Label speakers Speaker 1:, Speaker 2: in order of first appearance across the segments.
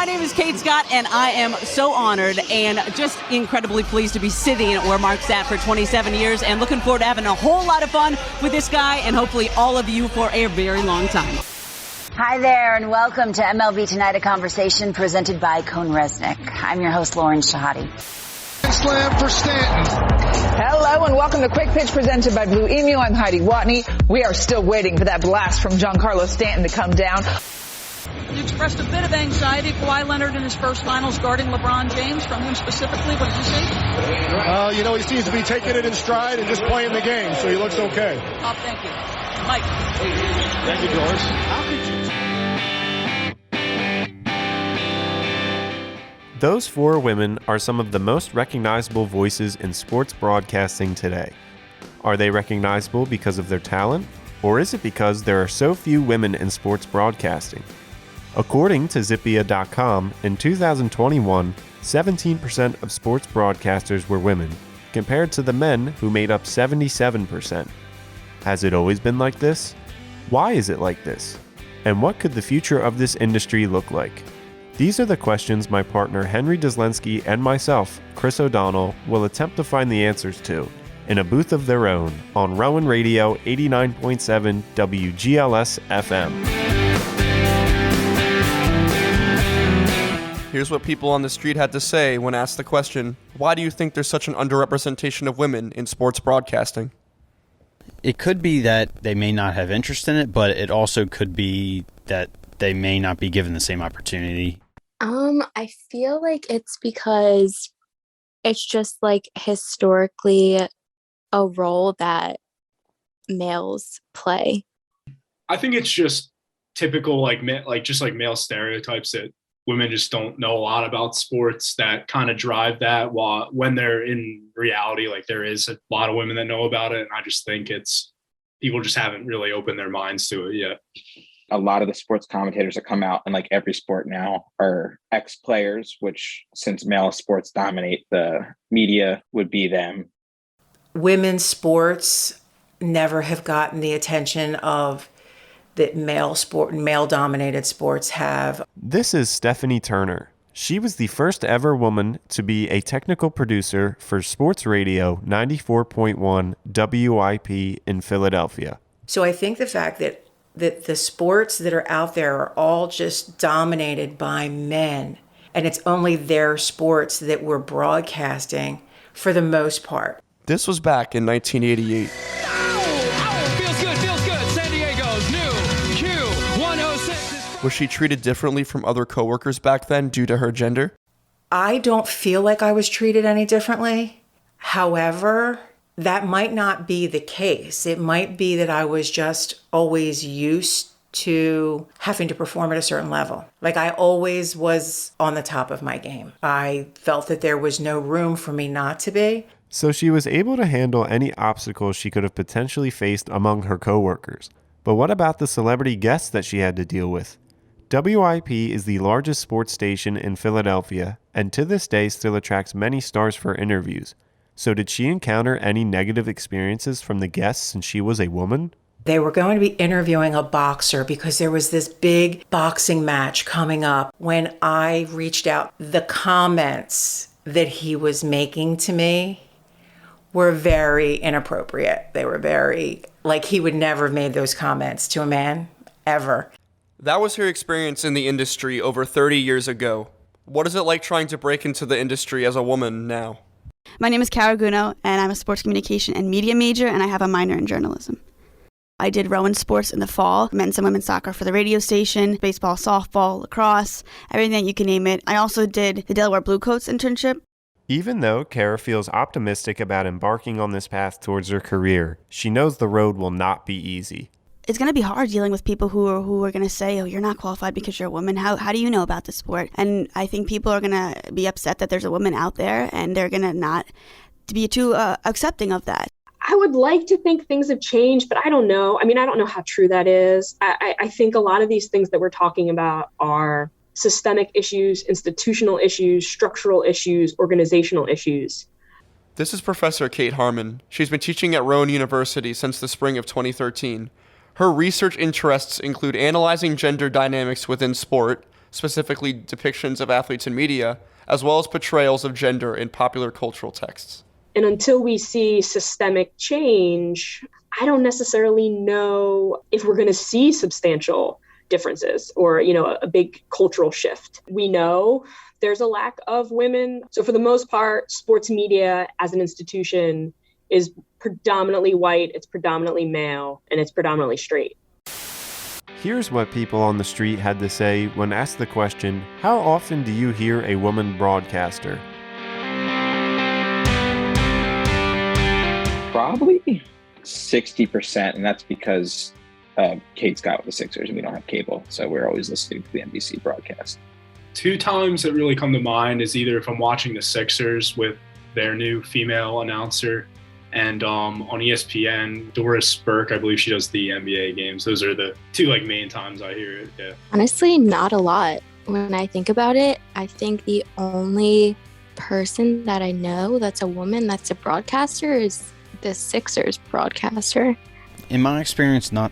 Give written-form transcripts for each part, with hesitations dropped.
Speaker 1: My name is Kate Scott, and I am so honored and just incredibly pleased to be sitting where Mark's at for 27 years and looking forward to having a whole lot of fun with this guy and hopefully all of you for a very long time.
Speaker 2: Hi there, and welcome to MLB Tonight, a conversation presented by Cone Resnick. I'm your host, Lauren Shahadi.
Speaker 3: Slam for Stanton.
Speaker 4: Hello and welcome to Quick Pitch presented by Blue Emu. I'm Heidi Watney. We are still waiting for that blast from Giancarlo Stanton to come down.
Speaker 5: You expressed a bit of anxiety. Kawhi Leonard in his first finals guarding LeBron James. From him specifically, what did you see?
Speaker 3: He seems to be taking it in stride and just playing the game, so he looks okay.
Speaker 5: Oh, thank you. Mike.
Speaker 3: Thank you, Doris. How could you...
Speaker 6: Those four women are some of the most recognizable voices in sports broadcasting today. Are they recognizable because of their talent, or is it because there are so few women in sports broadcasting? According to Zippia.com, in 2021, 17% of sports broadcasters were women, compared to the men who made up 77%. Has it always been like this? Why is it like this? And what could the future of this industry look like? These are the questions my partner Henry Deslensky and myself, Chris O'Donnell, will attempt to find the answers to in a booth of their own on Rowan Radio 89.7 WGLS-FM.
Speaker 7: Here's what people on the street had to say when asked the question, why do you think there's such an underrepresentation of women in sports broadcasting?
Speaker 8: It could be that they may not have interest in it, but it also could be that they may not be given the same opportunity.
Speaker 9: I feel like it's because it's just like historically a role that males play.
Speaker 10: I think it's just typical male stereotypes that women just don't know a lot about sports that kind of drive that, while when they're in reality, like there is a lot of women that know about it. And I just think it's people just haven't really opened their minds to it yet.
Speaker 11: A lot of the sports commentators that come out in like every sport now are ex-players, which since male sports dominate the media would be them.
Speaker 12: Women's sports never have gotten the attention of that male-dominated sports have.
Speaker 6: This is Stephanie Turner. She was the first ever woman to be a technical producer for Sports Radio 94.1 WIP in Philadelphia.
Speaker 12: So I think the fact that the sports that are out there are all just dominated by men, and it's only their sports that we're broadcasting for the most part.
Speaker 7: This was back in 1988.
Speaker 13: Feels good. San Diego's new Q106.
Speaker 7: Was she treated differently from other coworkers back then due to her gender?
Speaker 12: I don't feel like I was treated any differently. However, that might not be the case. It might be that I was just always used to having to perform at a certain level. Like I always was on the top of my game. I felt that there was no room for me not to be.
Speaker 6: So she was able to handle any obstacles she could have potentially faced among her coworkers. But what about the celebrity guests that she had to deal with? WIP is the largest sports station in Philadelphia, and to this day still attracts many stars for interviews. So did she encounter any negative experiences from the guests since she was a woman?
Speaker 12: They were going to be interviewing a boxer because there was this big boxing match coming up. When I reached out, the comments that he was making to me were very inappropriate. They were very, like he would never have made those comments to a man, ever.
Speaker 7: That was her experience in the industry over 30 years ago. What is it like trying to break into the industry as a woman now?
Speaker 14: My name is Cara Guno, and I'm a sports communication and media major, and I have a minor in journalism. I did Rowan sports in the fall, men's and women's soccer for the radio station, baseball, softball, lacrosse, everything that you can name it. I also did the Delaware Bluecoats internship.
Speaker 6: Even though Cara feels optimistic about embarking on this path towards her career, she knows the road will not be easy.
Speaker 14: It's going to be hard dealing with people who are going to say, oh, you're not qualified because you're a woman. How do you know about the sport? And I think people are going to be upset that there's a woman out there, and they're going to not be too accepting of that.
Speaker 15: I would like to think things have changed, but I don't know. I mean, I don't know how true that is. I think a lot of these things that we're talking about are systemic issues, institutional issues, structural issues, organizational issues.
Speaker 7: This is Professor Kate Harmon. She's been teaching at Rowan University since the spring of 2013. Her research interests include analyzing gender dynamics within sport, specifically depictions of athletes in media, as well as portrayals of gender in popular cultural texts.
Speaker 15: And until we see systemic change, I don't necessarily know if we're going to see substantial differences or, a big cultural shift. We know there's a lack of women. So for the most part, sports media as an institution is predominantly white, it's predominantly male, and it's predominantly straight.
Speaker 6: Here's what people on the street had to say when asked the question, how often do you hear a woman broadcaster?
Speaker 11: Probably 60%, and that's because Kate Scott with the Sixers and we don't have cable, so we're always listening to the NBC broadcast.
Speaker 10: 2 times that really come to mind is either if I'm watching the Sixers with their new female announcer, and on ESPN, Doris Burke, I believe she does the NBA games. Those are the 2 main times I hear it. Yeah.
Speaker 9: Honestly, not a lot. When I think about it, I think the only person that I know that's a woman that's a broadcaster is the Sixers broadcaster.
Speaker 8: In my experience, not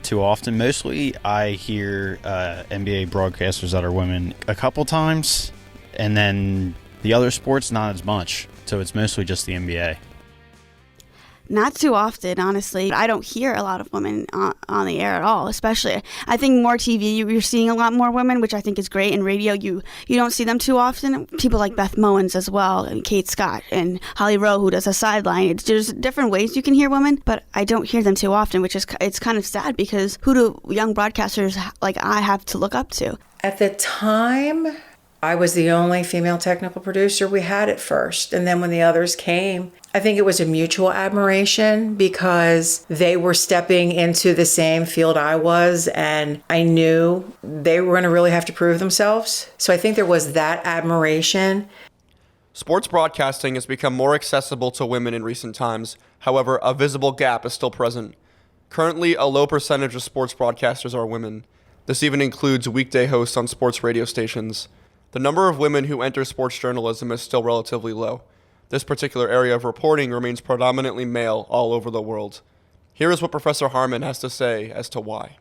Speaker 8: too often. Mostly I hear NBA broadcasters that are women a couple times, and then the other sports, not as much. So it's mostly just the NBA.
Speaker 14: Not too often, honestly. I don't hear a lot of women on the air at all, especially. I think more TV, you're seeing a lot more women, which I think is great. In radio, you don't see them too often. People like Beth Mowins as well, and Kate Scott, and Holly Rowe, who does a sideline. There's different ways you can hear women, but I don't hear them too often, it's kind of sad because who do young broadcasters like I have to look up to?
Speaker 12: At the time, I was the only female technical producer we had at first. And then when the others came, I think it was a mutual admiration because they were stepping into the same field I was, and I knew they were going to really have to prove themselves. So I think there was that admiration.
Speaker 7: Sports broadcasting has become more accessible to women in recent times. However, a visible gap is still present. Currently, a low percentage of sports broadcasters are women. This even includes weekday hosts on sports radio stations. The number of women who enter sports journalism is still relatively low. This particular area of reporting remains predominantly male all over the world. Here is what Professor Harmon has to say as to why.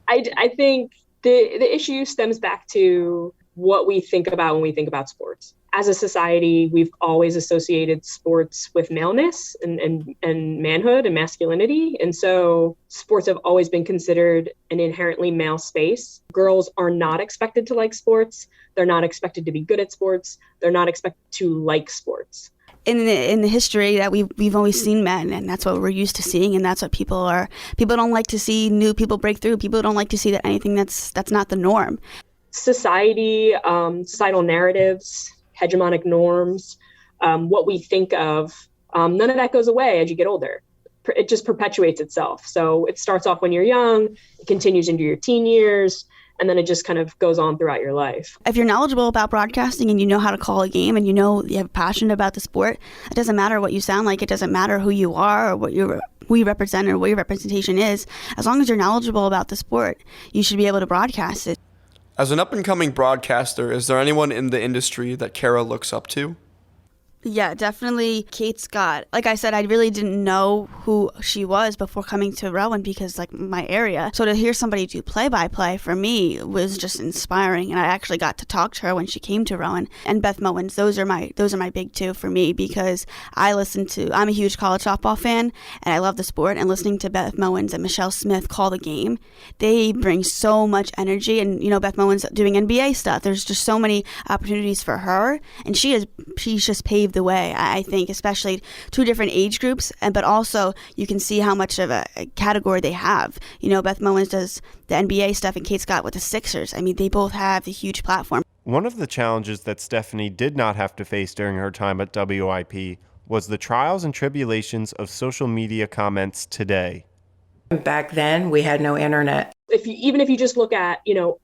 Speaker 15: I think the issue stems back to what we think about when we think about sports. As a society, we've always associated sports with maleness and manhood and masculinity. And so sports have always been considered an inherently male space. Girls are not expected to like sports. They're not expected to be good at sports. They're not expected to like sports.
Speaker 14: In the history that we've always seen men, and that's what we're used to seeing, and that's what people don't like to see new people break through. People don't like to see that anything that's not the norm.
Speaker 15: Society, societal narratives, hegemonic norms, what we think of, none of that goes away as you get older. It just perpetuates itself. So it starts off when you're young, it continues into your teen years, and then it just kind of goes on throughout your life.
Speaker 14: If you're knowledgeable about broadcasting and you know how to call a game and you know you have a passion about the sport, it doesn't matter what you sound like. It doesn't matter who you are or who you represent or what your representation is. As long as you're knowledgeable about the sport, you should be able to broadcast it.
Speaker 7: As an up-and-coming broadcaster, is there anyone in the industry that Kara looks up to?
Speaker 14: Yeah, definitely Kate Scott. Like I said, I really didn't know who she was before coming to Rowan because my area. So to hear somebody do play-by-play for me was just inspiring, and I actually got to talk to her when she came to Rowan. And Beth Mowins, those are my big two for me because I'm a huge college softball fan and I love the sport, and listening to Beth Mowins and Michelle Smith call the game, they bring so much energy. And Beth Mowins doing NBA stuff. There's just so many opportunities for her, and she's just paved the way, I think, especially 2 different age groups, but also you can see how much of a category they have. Beth Mowins does the NBA stuff and Kate Scott with the Sixers. I mean, they both have a huge platform.
Speaker 6: One of the challenges that Stephanie did not have to face during her time at WIP was the trials and tribulations of social media comments today.
Speaker 12: Back then, we had no internet.
Speaker 15: Even if you just look at,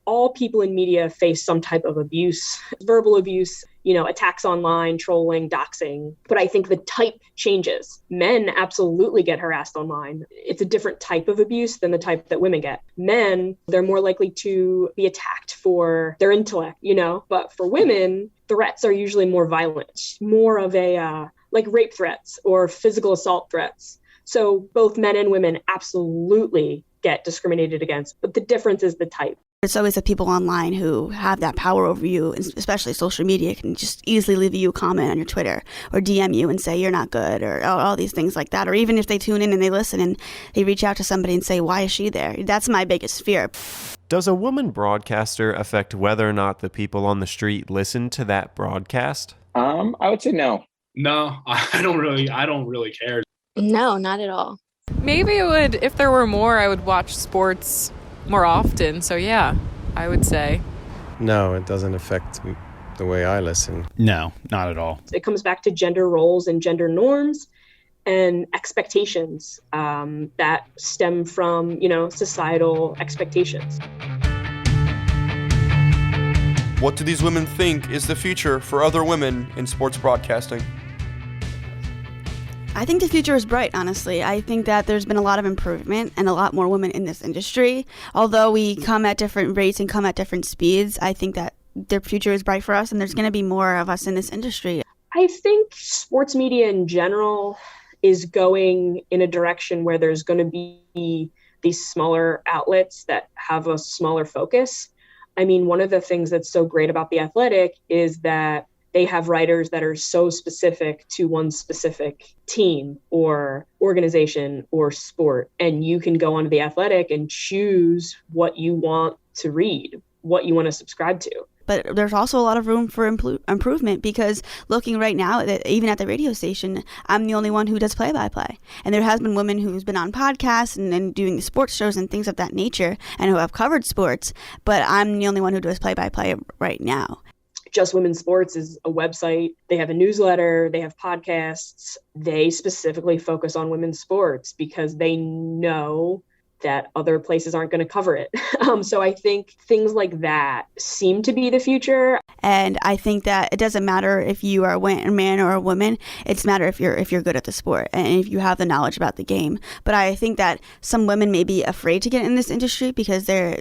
Speaker 15: all people in media face some type of abuse, verbal abuse, attacks online, trolling, doxing. But I think the type changes. Men absolutely get harassed online. It's a different type of abuse than the type that women get. Men, they're more likely to be attacked for their intellect, but for women, threats are usually more violent, more of a like rape threats or physical assault threats. So both men and women absolutely get discriminated against, but the difference is the type.
Speaker 14: It's always the people online who have that power over you, especially social media, can just easily leave you a comment on your Twitter or DM you and say you're not good or all these things like that. Or even if they tune in and they listen and they reach out to somebody and say, why is she there? That's my biggest fear.
Speaker 6: Does a woman broadcaster affect whether or not the people on the street listen to that broadcast?
Speaker 11: I would say no.
Speaker 10: No, I don't really care.
Speaker 9: No, not at all.
Speaker 16: Maybe it would, if there were more, I would watch sports more often. So yeah, I would say.
Speaker 17: No, it doesn't affect the way I listen.
Speaker 8: No, not at all.
Speaker 15: It comes back to gender roles and gender norms and expectations that stem from, societal expectations.
Speaker 7: What do these women think is the future for other women in sports broadcasting?
Speaker 14: I think the future is bright, honestly. I think that there's been a lot of improvement and a lot more women in this industry. Although we come at different rates and come at different speeds, I think that the future is bright for us and there's going to be more of us in this industry.
Speaker 15: I think sports media in general is going in a direction where there's going to be these smaller outlets that have a smaller focus. I mean, one of the things that's so great about The Athletic is that they have writers that are so specific to one specific team or organization or sport. And you can go onto The Athletic and choose what you want to read, what you want to subscribe to.
Speaker 14: But there's also a lot of room for improvement because looking right now, even at the radio station, I'm the only one who does play-by-play. And there has been women who's been on podcasts and doing the sports shows and things of that nature and who have covered sports, but I'm the only one who does play-by-play right now.
Speaker 15: Just Women's Sports is a website. They have a newsletter. They have podcasts. They specifically focus on women's sports because they know that other places aren't going to cover it. So I think things like that seem to be the future.
Speaker 14: And I think that it doesn't matter if you are a man or a woman. It's matter if you're good at the sport and if you have the knowledge about the game. But I think that some women may be afraid to get in this industry because they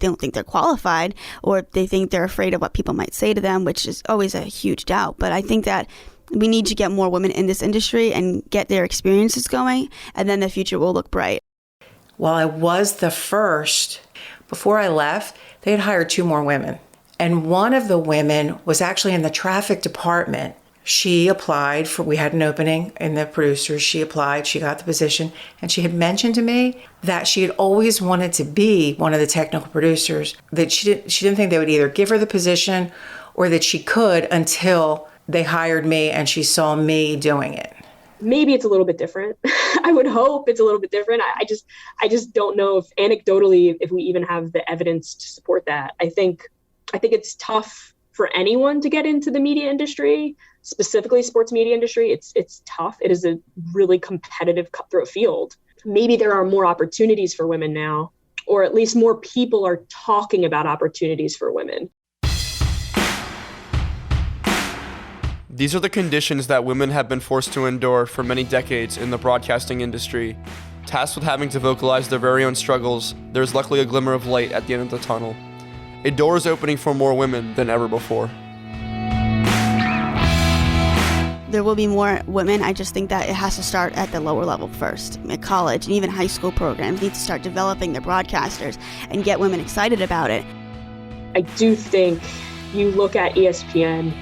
Speaker 14: don't think they're qualified, or they think they're afraid of what people might say to them, which is always a huge doubt. But I think that we need to get more women in this industry and get their experiences going, and then the future will look bright.
Speaker 12: While I was the first, before I left, they had hired 2 more women. And one of the women was actually in the traffic department. She applied we had an opening in the producers. She applied, she got the position, and she had mentioned to me that she had always wanted to be one of the technical producers, that she didn't think they would either give her the position or that she could until they hired me and she saw me doing it.
Speaker 15: Maybe it's a little bit different. I would hope it's a little bit different. I just don't know if anecdotally, if we even have the evidence to support that. I think it's tough for anyone to get into the media industry, specifically sports media industry. It's tough. It is a really competitive, cutthroat field. Maybe there are more opportunities for women now, or at least more people are talking about opportunities for women.
Speaker 7: These are the conditions that women have been forced to endure for many decades in the broadcasting industry. Tasked with having to vocalize their very own struggles, there's luckily a glimmer of light at the end of the tunnel. A door is opening for more women than ever before.
Speaker 14: There will be more women. I just think that it has to start at the lower level first. At college and even high school programs need to start developing their broadcasters and get women excited about it.
Speaker 15: I do think you look at ESPN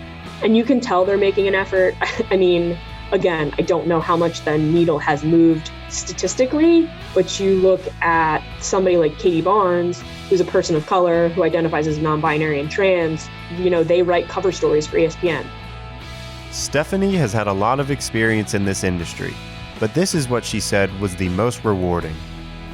Speaker 15: and you can tell they're making an effort. I mean, again, I don't know how much the needle has moved statistically, but you look at somebody like Katie Barnes, who's a person of color, who identifies as non-binary and trans, they write cover stories for ESPN.
Speaker 6: Stephanie has had a lot of experience in this industry, but this is what she said was the most rewarding.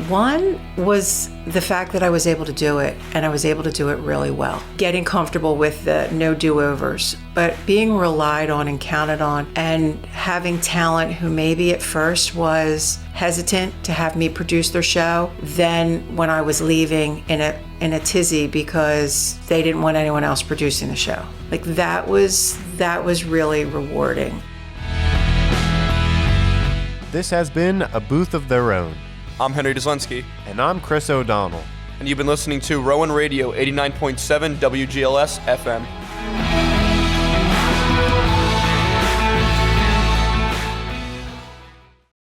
Speaker 12: One was the fact that I was able to do it, and I was able to do it really well. Getting comfortable with the no do-overs, but being relied on and counted on, and having talent who maybe at first was hesitant to have me produce their show, then when I was leaving in a tizzy because they didn't want anyone else producing the show. Like that was really rewarding.
Speaker 6: This has been A Booth of Their Own.
Speaker 7: I'm Henry Deslenski.
Speaker 6: And I'm Chris O'Donnell.
Speaker 7: And you've been listening to Rowan Radio 89.7 WGLS-FM.